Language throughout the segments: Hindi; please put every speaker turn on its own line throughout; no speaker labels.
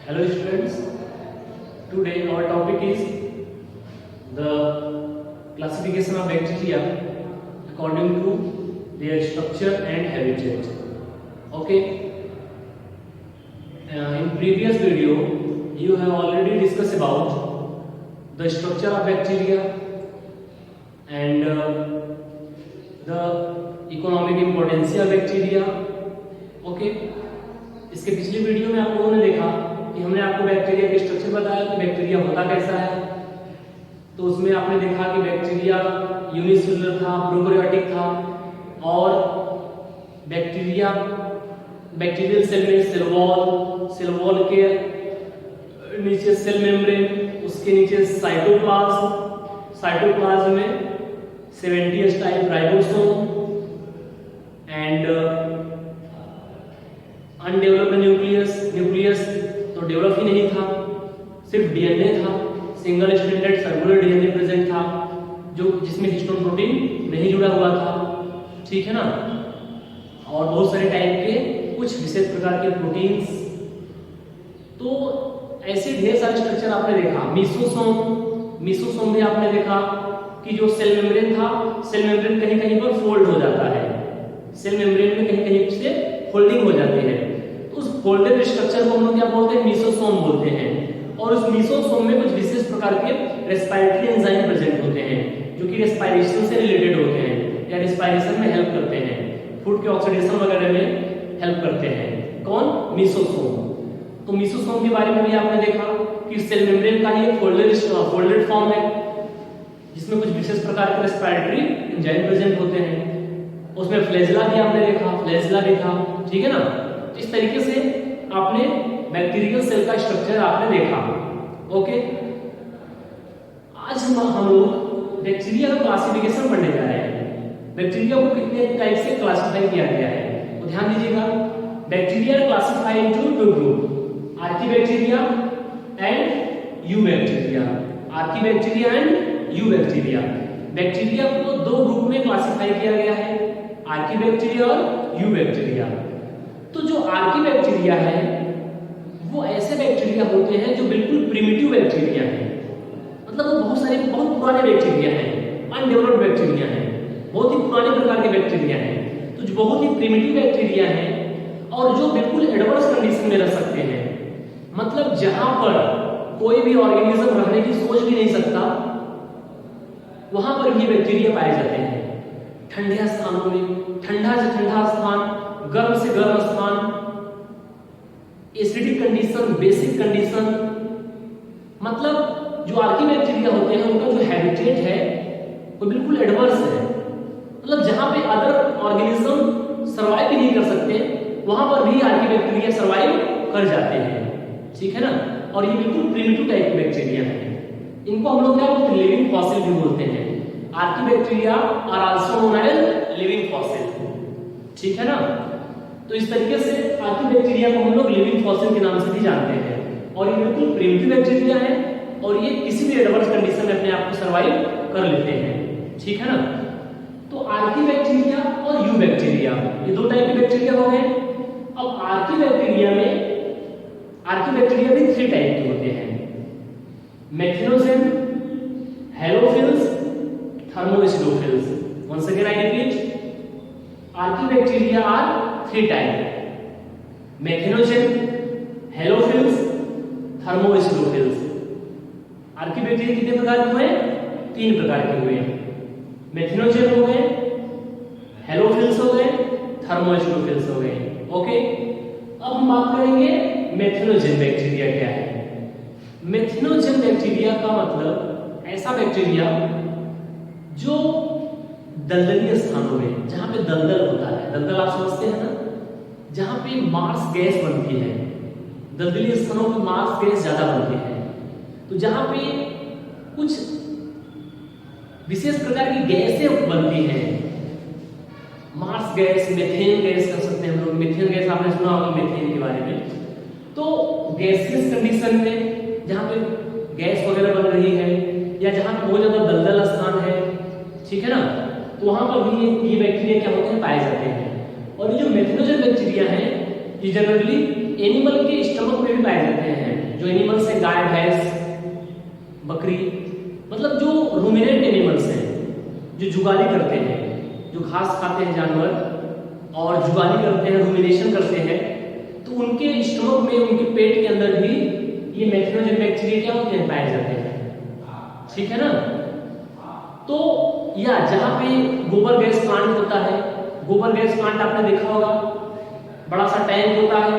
Hello students, today our topic is the classification of bacteria according to their structure and habitat. Okay, in previous video you have already discussed about the structure of bacteria and the economic importance of bacteria. Okay, इसके पिछली वीडियो में आप लोगों ने देखा कि हमने आपको बैक्टीरिया के स्ट्रक्चर बताया कि बैक्टीरिया होता कैसा है। तो उसमें आपने देखा कि बैक्टीरिया यूनिसेलुलर था, प्रोकैरियोटिक था और बैक्टीरियल सेल में सेल वॉल के नीचे सेल मेम्ब्रेन, उसके नीचे साइटोप्लाज्म में 70s type ribosome and undeveloped nucleus तो डेवलप ही नहीं था, सिर्फ डीएनए था, single stranded circular DNA present था जो जिसमें हिस्टोन प्रोटीन नहीं जुड़ा हुआ था, ठीक है ना। और बहुत सारे टाइप के कुछ विशेष प्रकार के प्रोटीन्स। तो ऐसे ढेर सारे स्ट्रक्चर आपने देखा। मीसोसोम में आपने देखा कि जो सेल मेम्ब्रेन था, सेल मेम्ब्रेन कहीं कहीं पर फोल्ड हो जाता है, सेल मेम्ब्रेन में कहीं कहीं से फोल्डिंग हो जाती है। उस फोल्डेड स्ट्रक्चर को हम लोग क्या बोलते हैं? मीसोसोम बोलते हैं। और उस मीसोसोम में कुछ विशेष प्रकार के रेस्पिरेटरी एंजाइम प्रेजेंट होते हैं जो कि रेस्पिरेशन से रिलेटेड होते हैं या रेस्पिरेशन में हेल्प करते हैं, फूड के ऑक्सीडेशन वगैरह में हेल्प करते हैं। कौन? मीसोसोम। तो मीसोसोम के बारे में भी आपने देखा कि सेल मेम्ब्रेन का ही एक फोल्डेड फॉर्म है जिसमें कुछ विशेष प्रकार के रेस्पिरेटरी एंजाइम प्रेजेंट होते हैं। उसमें फ्लैजेला भी आपने देखा, फ्लैजेला भी था, ठीक है ना। इस तरीके से आपने बैक्टीरियल सेल का स्ट्रक्चर आपने देखा। ओके, आज हम लोग बैक्टीरिया का क्लासिफिकेशन पढ़ने जा रहे हैं। बैक्टीरिया को कितने टाइप से क्लासिफाई किया गया है तो ध्यान दीजिएगा। Bacteria classified into two group, archaebacteria and eubacteria. Archaebacteria and eubacteria. Bacteria को दो ग्रुप में क्लासिफाई किया गया है, आर्कीबैक्टीरिया और यूबैक्टीरिया। तो जो आर्कीबैक्टीरिया है वो ऐसे बैक्टीरिया होते हैं जो बिल्कुल प्रिमिटिव बैक्टीरिया हैं, मतलब वो बहुत पुराने बैक्टीरिया हैं, अनडेवलप्ड बैक्टीरिया हैं, बहुत ही पुराने प्रकार के बैक्टीरिया हैं। तो जो बहुत ही प्रिमिटिव बैक्टीरिया हैं और जो बिल्कुल एडवर्स कंडीशन में रह सकते हैं, मतलब जहां पर कोई भी ऑर्गेनिज्म रहने की सोच भी नहीं सकता वहां पर ये बैक्टीरिया पाए जाते हैं। ठंडे स्थानों में, ठंडा से ठंडा स्थान, गर्म से गर्म स्थान, एसिडिक कंडीशन, बेसिक कंडीशन, मतलब जो आर्कीबैक्टीरिया होते हैं उनका जो हैबिटेट है वो बिल्कुल एडवर्स है, मतलब जहां पे अदर ऑर्गेनिज्म सर्वाइव भी नहीं कर सकते वहां पर भी आर्कीबैक्टीरिया सर्वाइव कर जाते हैं, ठीक है ना। और ये बिल्कुल प्रिमिटिव टाइप के बैक्टीरिया हैं। इनको हम लोग क्या बोलते हैं? लिविंग फॉसिल भी बोलते हैं। Archaebacteria are also known as living fossil, ठीक है ना। तो इस तरीके से आर्कीबैक्टीरिया को हम लोग लिविंग फॉसिल के नाम से भी जानते हैं। और ये बिल्कुल प्रिमिटिव बैक्टीरिया है और ये किसी भी एडवर्स कंडीशन में अपने आप को सर्वाइव कर लेते हैं, ठीक है ना। तो आर्कीबैक्टीरिया और यूबैक्टीरिया ये दो टाइप के बैक्टीरिया हो गए। अब आर्कीबैक्टीरिया भी 3 टाइप के होते हैं, methanogen, halophiles, thermoacidophiles. Once again I repeat, archaebacteria are 3 type, methanogen, halophiles, thermoacidophiles. Archaebacteria कितने प्रकार के हुए? 3 प्रकार के हुए। मेथिनोजेन हो गए, हेलोफिल्स हो गए, थर्मोस्टेरोफिल्स हो गए। ओके, अब हम बात करेंगे मेथिनोजेन बैक्टीरिया क्या है। मेथिनोजेन बैक्टीरिया का मतलब ऐसा बैक्टीरिया जो दलदली स्थानों में, जहां पे दलदल होता है, दलदल आप समझते हैं ना, जहां पे मार्स गैस बनती है, दलदली स्थानों में मार्स गैस ज्यादा बनती है। तो जहां पे कुछ विशेष प्रकार की गैसें बनती हैं, मार्स गैस, मीथेन गैस कर सकते हैं हम लोग। मीथेन गैस आपने सुना होगा मीथेन के बारे में। तो गैसियस कंडीशन में जहां पे गैस वगैरह बन रही है या जहां पे बहुत ज्यादा दलदल स्थान है, ठीक है ना, तो वहां पर भी ये बैक्टीरिया क्या होते हैं? पाए जाते हैं। और ये जो मेथिनोजेन बैक्टीरिया है ये जनरली एनिमल के स्टमक में भी पाए जाते हैं। जो एनिमल्स है, गाय, भैंस, बकरी, मतलब जो रूमिनेंट एनिमल्स हैं, जो जुगाली करते हैं, जो घास खाते हैं जानवर और जुगाली करते हैं, रूमिनेशन करते हैं, तो उनके स्टमक में, उनके पेट के अंदर भी ये मेथनोजन बैक्टीरिया क्या होते हैं, पाए जाते हैं। ठीक है ना। तो या जहां पे गोबर गैस प्लांट होता है, गोबर गैस प्लांट आपने देखा होगा, बड़ा सा टैंक होता है,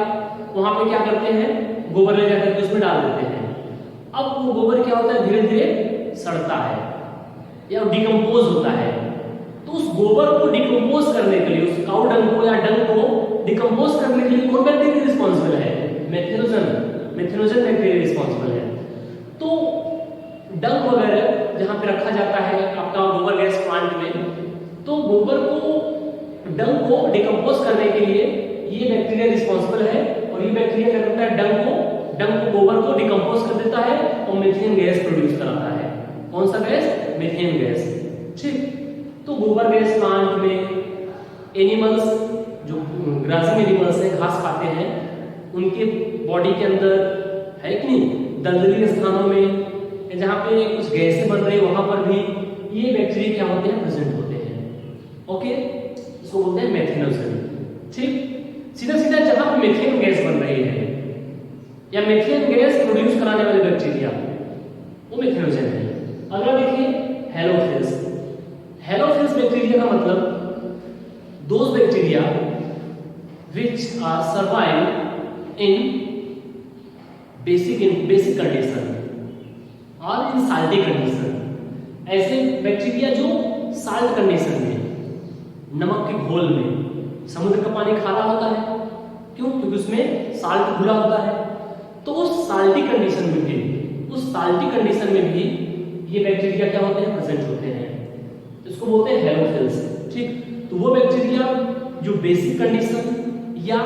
वहां पे क्या करते हैं, गोबर ले जाकर के उसमें डाल देते हैं। अब वो गोबर क्या होता है, धीरे धीरे सड़ता है या डिकम्पोज होता है। तो उस गोबर को डिकम्पोज करने के लिए, उस काऊ डंग को या डंग को डिकम्पोज करने के लिए कौन बैक्टीरिया रिस्पॉन्सिबल है, मेथनोजन बैक्टीरिया रिस्पॉन्सिबल है। तो डंग वगैरह जहां पे रखा जाता है आपका गोबर गैस प्लांट में, तो गोबर को, डंग को डिकम्पोज करने के लिए ये बैक्टीरिया रिस्पॉन्सिबल है। और ये बैक्टीरिया क्या करता है, डंग को, गोबर को डिकम्पोज कर देता है और मीथेन गैस प्रोड्यूस कराता है। कौन सा गैस, मीथेन गैस। ठीक। तो गोबर गैस प्लांट में एनिमल्स, जो ग्रासिंग एनिमल्स हैं, घास खाते हैं, उनके बॉडी के अंदर है कि नहीं, दलदली स्थानों में जहां पे कुछ गैसें बन रही है, वहां पर भी ये बैक्टीरिया क्या होते हैं, प्रेजेंट होते हैं। ओके, इसको बोलते हैं मेथनोजन। ठीक। सीधा सीधा जहां पे मीथेन गैस बन रही है या मीथेन गैस प्रोड्यूस कराने वाले बैक्टीरिया, वो मेथनोजन है। अगला देखिए हेलोफिल्स। हेलोफिल्स बैक्टीरिया का मतलब those bacteria which are survive in basic condition और इन साल्टी कंडीशन। ऐसे बैक्टीरिया जो साल्ट कंडीशन में, नमक के घोल में, समुद्र का पानी खारा होता है, क्यों, क्योंकि उसमें साल्ट घुला होता है। तो उस साल्टी कंडीशन में भी, ये बैक्टीरिया क्या होते हैं, प्रेजेंट होते हैं। इसको बोलते हैं हेलोफिल्स। ठीक। तो वो बैक्टीरिया जो बेसिक कंडीशन या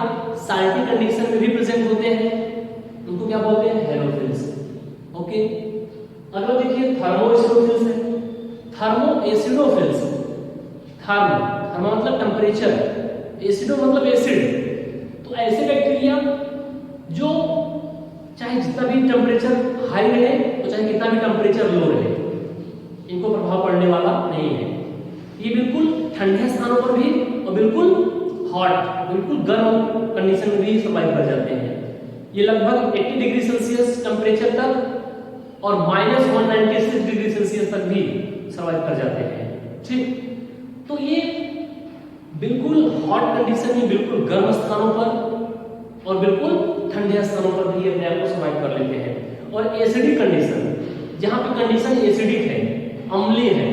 साल्टी कंडीशन में भी प्रेजेंट होते हैं, उनको क्या बोलते हैं, हेलोफिल्स। ओके। अगला देखिए थर्मोएसिडोफिल्स है। थर्मोएसिडोफिल्स, थर्मो मतलब टेम्परेचर, एसिडो मतलब एसिड। तो ऐसे बैक्टीरिया जो चाहे जितना भी टेम्परेचर हाई रहे और चाहे कितना भी टेम्परेचर लो रहे, इनको प्रभाव पड़ने वाला नहीं है। ये बिल्कुल ठंडे स्थानों पर भी और बिल्कुल हॉट, बिल्कुल गर्म कंडीशन में भी सर्वाइव कर जाते हैं। ये लगभग 80 डिग्री सेल्सियस टेम्परेचर तक और -196 डिग्री सेल्सियस तक भी सर्वाइव कर जाते हैं। ठीक। तो ये बिल्कुल हॉट कंडीशन में, बिल्कुल गर्म स्थानों पर और बिल्कुल ठंडे स्थानों पर भी अपने आप को सर्वाइव कर लेते हैं। और एसिडिक कंडीशन, जहां पे कंडीशन एसिडिक है, अम्लीय है,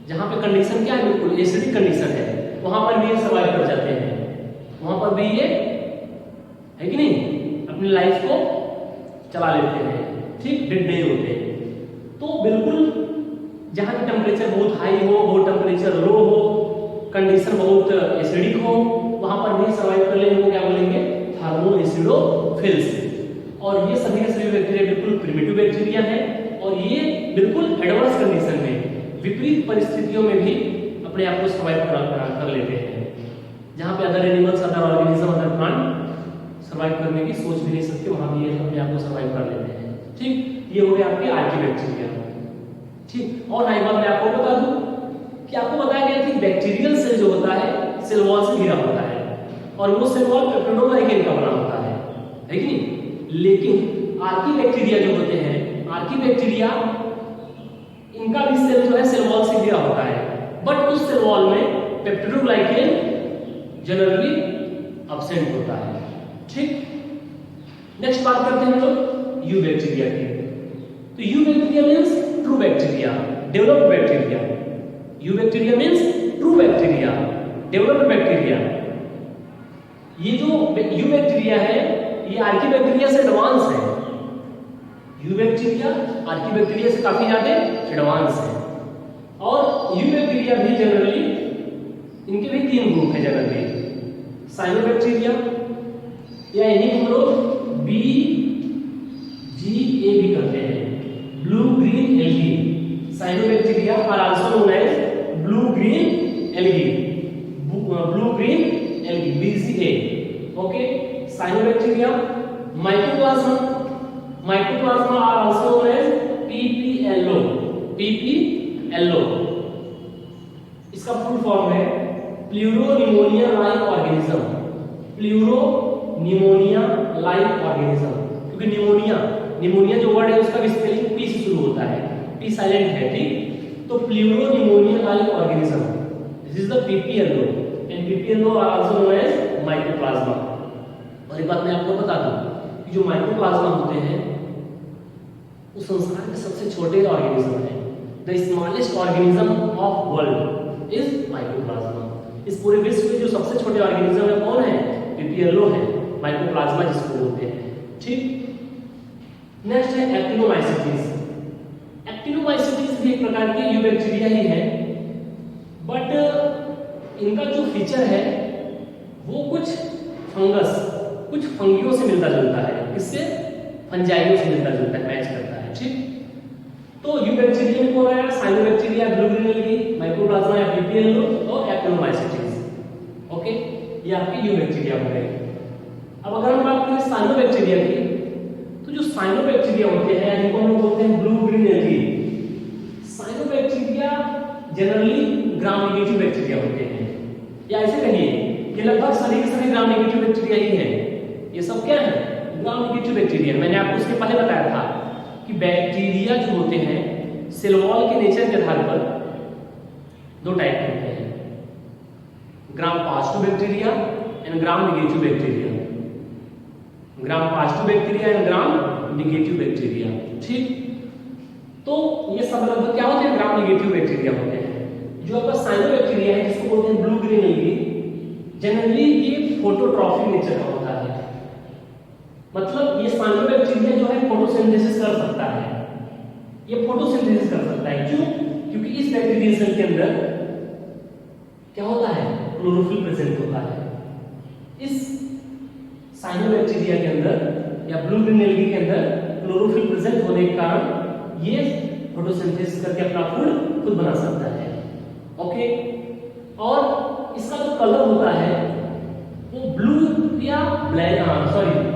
जहां पे कंडीशन क्या है, बिल्कुल एसिडिक कंडीशन है, वहां पर भी ये सर्वाइव कर जाते हैं। वहां पर भी ये है कि नहीं, अपनी लाइफ को चला लेते हैं। ठीक, डेड नहीं होते। तो बिल्कुल जहां की टेम्परेचर बहुत हाई हो, बहुत टेम्परेचर लो हो, कंडीशन बहुत एसिडिक हो, वहां पर भी सर्वाइव कर लेंगे, वो क्या बोलेंगे, थर्मोएसिडोफिल्स। और ये सभी के सभी बैक्टीरिया बिल्कुल प्रिमिटिव बैक्टीरिया है और ये बिल्कुल एडवर्स कंडीशन में, विपरीत परिस्थितियों में भी अपने आप को सर्वाइव कर लेते हैं, जहां पे other animals, other organism, other plant survive करने की सोच भी नहीं सकते, वहां भी ये अपने आप को सर्वाइव कर लेते हैं। ठीक। ये हो गए आपके आर्की बैक्टीरिया। ठीक। और एक बात मैं आपको बता दूं कि आपको बताया गया कि बैक्टीरियल सेल जो होता है सेल वॉल से घिरा होता है और वो सेल वॉल पेप्टिडोग्लाइकेन का बना होता है कि नहीं। लेकिन आर्की बैक्टीरिया जो होते हैं, आर्की बैक्टीरिया, इनका भी सेल जो है सेल वॉल से घिरा होता है, बट उस सेल वॉल में पेप्टिडोग्लाइकेन जनरली अब्सेंट होता है। ठीक। नेक्स्ट बात करते हैं हम लोग यू बैक्टीरिया की। तो you bacteria means true bacteria, developed bacteria. You bacteria means true bacteria, developed bacteria. ये जो यू बैक्टीरिया है, ये आर्की बैक्टीरिया से एडवांस है। यू बैक्टीरिया आर्की बैक्टीरिया से काफी ज्यादा एडवांस है। और यू बैक्टीरिया भी जनरली, इनके भी 3 ग्रुप है जनरली, साइनोबैक्टीरिया या इन्हीं हम लोग बी जी ए भी करते हैं, blue green algae. Cyanobacteria are also known as blue green algae, blue green algae, BGA। Okay. Cyanobacteria, mycoplasma Mycoplasma are also known as PPLO. PPLO इसका फुल फॉर्म है pleuropneumonia like organism. Pleuropneumonia like organism, क्योंकि निमोनिया जो वर्ड है उसका भी स्पेलिंग पी से शुरू होता है, पी साइलेंट है, ठीक। तो pleuropneumonia like organism, this is the PPLO and PPLO are also known as mycoplasma. और एक बात मैं आपको बता दूं कि जो माइकोप्लाज्मा होते हैं वो संसार के सबसे छोटे ऑर्गेनिज्म हैं। The smallest organism of world is mycoplasma. इस पूरे विश्व में जो सबसे छोटे ऑर्गेनिज्म है कौन है? PPLO है, माइकोप्लाज्मा जिसको बोलते हैं, ठीक। नेक्स्ट है एक्टिनोमाइसीटीज। एक्टिनोमाइसीटीज भी एक प्रकार के यूबैक्टीरिया ही है, बट इनका जो फीचर है वो कुछ फंगस, कुछ फंगियों से मिलता जुलता है। किससे? फंजाइयों से मिलता जुलता है, मैच करता है, ठीक। तो यूबैक्टीरिया में कौन आया? Cyanobacteria, blue green algae, mycoplasma या PPLO और एक्टिनोमाइसीटीज। ओके, ये आपके यूबैक्टीरिया हो गए। अब अगर हम बात करें साइनोबैक्टीरिया की, तो जो साइनोबैक्टीरिया होते हैं जिनको हम बोलते हैं blue green algae, cyanobacteria generally gram negative bacteria होते हैं, या ऐसे कहिए कि लगभग सभी के सभी ग्राम नेगेटिव बैक्टीरिया ही है। ये सब क्या है? Gram negative bacteria. मैंने आपको उसके पहले बताया था कि बैक्टीरिया जो होते हैं सेल वॉल के नेचर के आधार पर दो टाइप के होते हैं, gram positive bacteria and gram negative bacteria. Gram positive bacteria and gram negative bacteria, ठीक। तो ये सब लगभग क्या होते हैं? ग्राम नेगेटिव बैक्टीरिया होते हैं। जो आपका साइनोबैक्टीरिया है जिसको बोलते हैं ब्लू ग्रीन एल्गी, जनरली ये फोटोट्रॉफिक नेचर का होता है। मतलब ये साइनोबैक्टीरिया जो है फोटोसिंथेसिस कर सकता है, ये फोटोसिंथेसिस कर सकता है। क्यों? क्योंकि इस बैक्टीरिया सेल के अंदर क्या होता है? क्लोरोफिल प्रेजेंट होता है। इस साइनोबैक्टीरिया के अंदर या ब्लू ग्रीन एल्गी के अंदर क्लोरोफिल प्रेजेंट होने के कारण ये फोटोसिंथेसिस करके अपना फूड खुद बना सकता है। ओके, और इसका जो कलर होता है वो ब्लू या ब्लैक,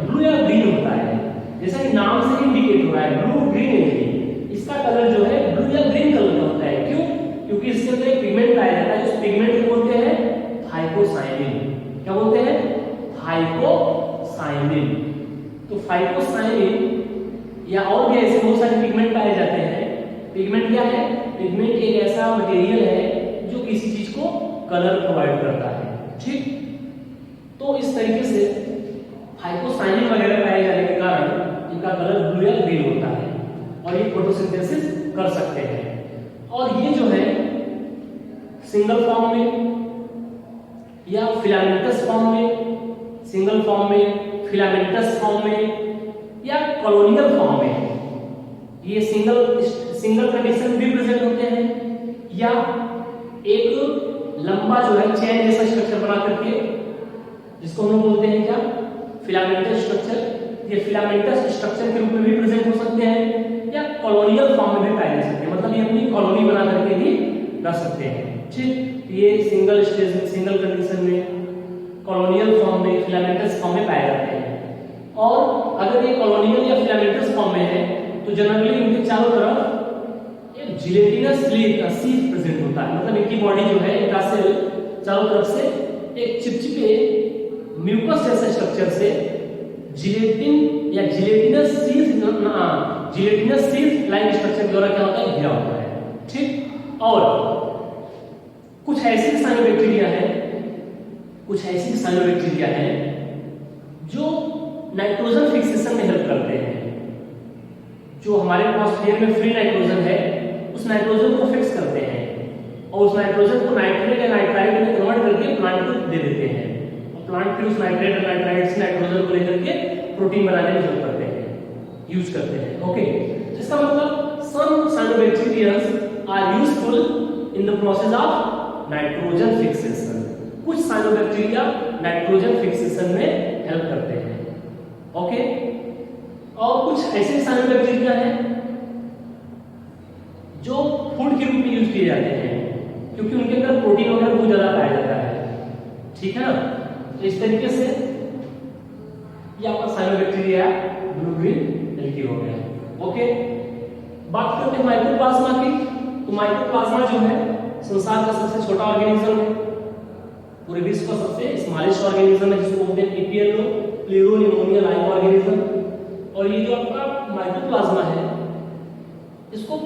ब्लू या ग्रीन होता है, जैसा कि नाम से इंडिकेट हो रहा है ब्लू ग्रीन एल्गी। इसका कलर जो है ब्लू या ग्रीन कलर का होता है। क्यों? क्योंकि इसके अंदर एक पिगमेंट पाया जाता है, उस पिगमेंट को बोलते हैं थाइकोसाइनिन। क्या बोलते हैं? थाइकोसाइनिन। तो थाइकोसाइनिन या और भी ऐसे बहुत सारे पिगमेंट पाए जाते हैं। पिगमेंट क्या है? पिगमेंट एक ऐसा मटेरियल है जो किसी चीज को कलर प्रोवाइड करता है, ठीक। तो इस तरीके से थाइकोसाइनिन वगैरह पाए जाने के कारण इनका कलर ब्लू या ग्रीन होता है और ये फोटोसिंथेसिस कर सकते हैं। और ये जो है सिंगल फॉर्म में या फिलामेंटस फॉर्म में, सिंगल फॉर्म में, फिलामेंटस फॉर्म में या कॉलोनियल फॉर्म में, ये सिंगल कंडीशन भी प्रेजेंट होते हैं, या एक लंबा जो है चेन जैसा स्ट्रक्चर बना करके जिसको हम बोलते हैं क्या? Filamentous structure. ये फिलामेंटस स्ट्रक्चर के रूप में भी प्रेजेंट हो सकते हैं या कॉलोनियल फॉर्म में भी पाए जा सकते हैं, मतलब ये अपनी कॉलोनी बना करके भी रह सकते हैं, ठीक। ये सिंगल स्टेज में, सिंगल कंडीशन में, कॉलोनियल फॉर्म में, फिलामेंटस फॉर्म में पाए जाते हैं। और अगर ये कॉलोनियल या फिलामेंटस फॉर्म में है तो जनरली इनके चारों तरफ एक जिलेटिनस शीथ प्रेजेंट होता है, मतलब इनकी बॉडी जो है, इनका सेल चारों तरफ से एक चिपचिपे म्यूकस जैसे स्ट्रक्चर से जिलेटिन या जिलेटिनस शीथ लाइक स्ट्रक्चर द्वारा क्या होता है? घिरा होता है, ठीक। और कुछ ऐसे साइनोबैक्टीरिया है, कुछ ऐसी साइनोबैक्टीरिया है जो नाइट्रोजन फिक्सेशन में हेल्प करते हैं। जो हमारे एटमॉस्फेयर में फ्री नाइट्रोजन है उस नाइट्रोजन को फिक्स करते हैं और उस नाइट्रोजन को नाइट्रेट या नाइट्राइट में कन्वर्ट करके प्लांट को दे देते हैं, और प्लांट फिर उस नाइट्रेट और नाइट्राइट से नाइट्रोजन को लेकर के प्रोटीन बनाने में हेल्प करते हैं, यूज करते हैं। ओके, तो इसका मतलब some cyanobacterians are useful in the process of nitrogen fixation. कुछ साइनोबैक्टीरिया नाइट्रोजन फिक्सेशन में हेल्प करते हैं। ओके, और कुछ ऐसे साइनोबैक्टीरिया हैं जो फूड के रूप में यूज किए जाते हैं क्योंकि उनके अंदर प्रोटीन वगैरह बहुत ज्यादा पाया जाता है, ठीक है ना। तो इस तरीके से ये आपका साइनोबैक्टीरिया ब्लू ग्रीन हेल्थी हो गया। ओके, बात करते हैं माइक्रोप्लाज्मा की। तो माइक्रोप्लाज्मा जो है संसार का सबसे छोटा ऑर्गेनिज्म है, पूरे विश्व का सबसे स्मॉलेस्ट ऑर्गेनिज्म है, जिसको बोलते हैं पीपीएलओ, प्लूरोनिमोनिया लाइक ऑर्गेनिज्म। और ये जो आपका माइक्रोप्लाज्मा है इसको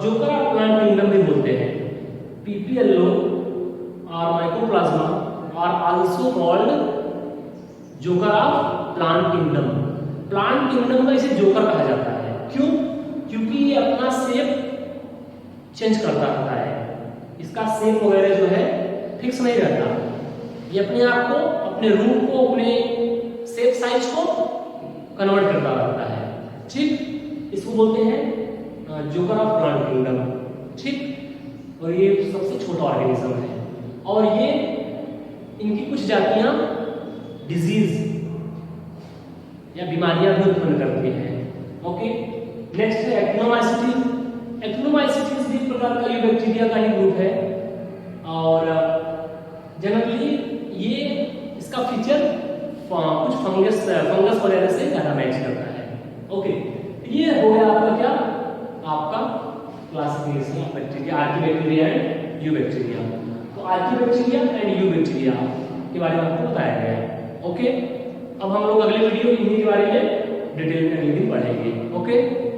जोकर ऑफ प्लांट किंगडम भी बोलते हैं। पीपीएलओ और microplasma are also called joker of plant kingdom. Plant kingdom का इसे जोकर कहा जाता है। क्यों? क्योंकि ये अपना शेप चेंज करता रहता है, इसका शेप वगैरह जो है फिक्स नहीं रहता, ये अपने आप को, अपने रूप को, अपने शेप साइज को कन्वर्ट करता रहता है। ठीक, इसको बोलते हैं जोकर ऑफ प्लांट किंगडम। ठीक, और ये सबसे छोटा ऑर्गेनिज्म है और ये इनकी कुछ जातियां डिजीज या बीमारियां भी उत्पन्न करती हैं। ओके, नेक्स्ट है एक्टिनोमाइसीटी। एक्टिनोमाइसीटी भी एक प्रकार का बैक्टीरिया का ही ग्रुप है और जनरली ये इसका फीचर कुछ फंगस वगैरह से ज्यादा मैच करता है। ओके, ये हो गया आपका क्या, आपका classification of bacteria, archaebacteria and eubacteria. तो आर्किबैक्टीरिया एंड यूबैक्टीरिया के बारे में आपको बताया गया है। ओके, अब हम लोग अगले वीडियो में इन्हीं के बारे में डिटेल में अगले दिन पढ़ेंगे। ओके।